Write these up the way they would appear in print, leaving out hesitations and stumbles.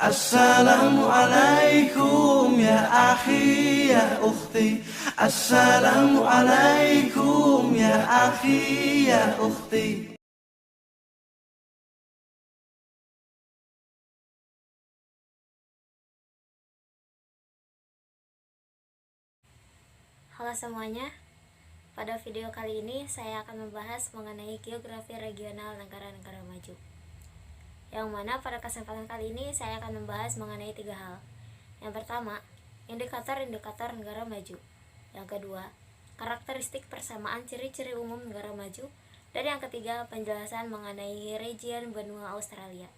Assalamualaikum ya akhi ya ukhti. Assalamualaikum ya akhi ya ukhti. Halo semuanya, pada video kali ini saya akan membahas mengenai geografi regional negara-negara maju. Yang mana pada kesempatan kali ini saya akan membahas mengenai 3 hal. Yang pertama, indikator-indikator negara maju. Yang kedua, karakteristik persamaan ciri-ciri umum negara maju. Dan yang ketiga, penjelasan mengenai region benua Australia.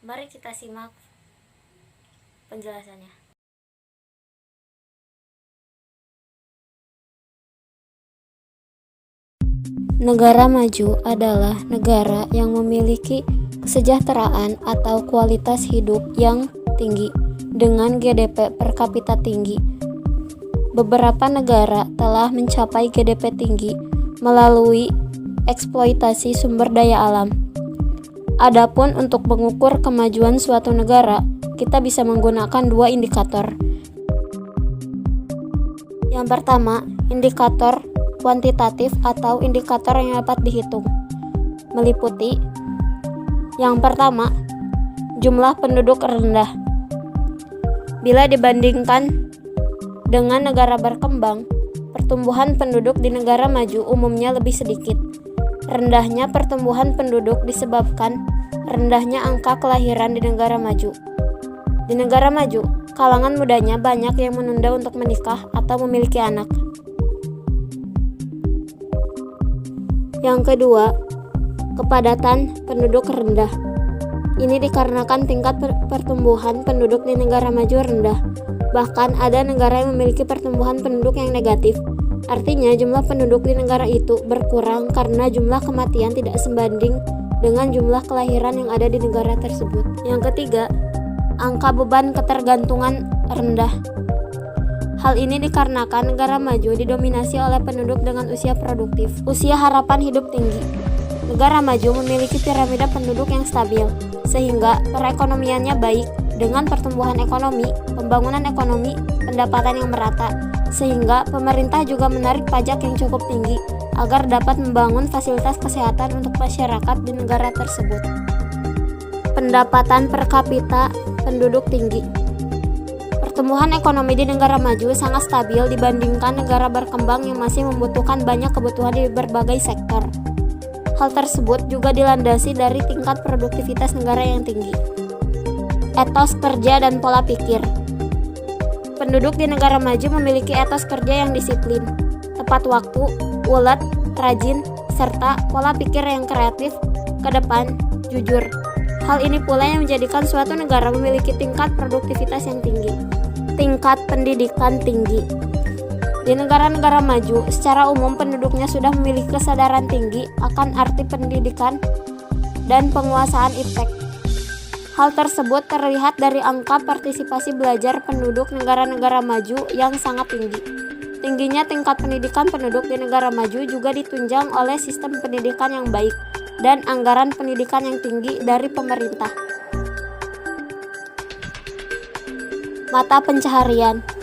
Mari kita simak penjelasannya. Negara maju adalah negara yang memiliki kesejahteraan atau kualitas hidup yang tinggi dengan GDP per kapita tinggi. Beberapa negara telah mencapai GDP tinggi melalui eksploitasi sumber daya alam. Adapun untuk mengukur kemajuan suatu negara, kita bisa menggunakan 2 indikator. Yang pertama, indikator kuantitatif atau indikator yang dapat dihitung, meliputi yang pertama, jumlah penduduk rendah. Bila dibandingkan dengan negara berkembang, pertumbuhan penduduk di negara maju umumnya lebih sedikit. Rendahnya pertumbuhan penduduk disebabkan rendahnya angka kelahiran di negara maju. Di negara maju, kalangan mudanya banyak yang menunda untuk menikah atau memiliki anak. Yang kedua, kepadatan penduduk rendah. Ini dikarenakan tingkat pertumbuhan penduduk di negara maju rendah. Bahkan ada negara yang memiliki pertumbuhan penduduk yang negatif. Artinya jumlah penduduk di negara itu berkurang karena jumlah kematian tidak sebanding dengan jumlah kelahiran yang ada di negara tersebut. Yang ketiga, angka beban ketergantungan rendah. Hal ini dikarenakan negara maju didominasi oleh penduduk dengan usia produktif, usia harapan hidup tinggi. Negara maju memiliki piramida penduduk yang stabil, sehingga perekonomiannya baik dengan pertumbuhan ekonomi, pembangunan ekonomi, pendapatan yang merata, sehingga pemerintah juga menarik pajak yang cukup tinggi agar dapat membangun fasilitas kesehatan untuk masyarakat di negara tersebut. Pendapatan per kapita penduduk tinggi. Pertumbuhan ekonomi di negara maju sangat stabil dibandingkan negara berkembang yang masih membutuhkan banyak kebutuhan di berbagai sektor. Hal tersebut juga dilandasi dari tingkat produktivitas negara yang tinggi. Etos kerja dan pola pikir. Penduduk di negara maju memiliki etos kerja yang disiplin, tepat waktu, ulet, rajin, serta pola pikir yang kreatif, ke depan, jujur. Hal ini pula yang menjadikan suatu negara memiliki tingkat produktivitas yang tinggi. Tingkat pendidikan tinggi. Di negara-negara maju, secara umum penduduknya sudah memiliki kesadaran tinggi akan arti pendidikan dan penguasaan iptek. Hal tersebut terlihat dari angka partisipasi belajar penduduk negara-negara maju yang sangat tinggi. Tingginya tingkat pendidikan penduduk di negara maju juga ditunjang oleh sistem pendidikan yang baik dan anggaran pendidikan yang tinggi dari pemerintah. Mata pencaharian.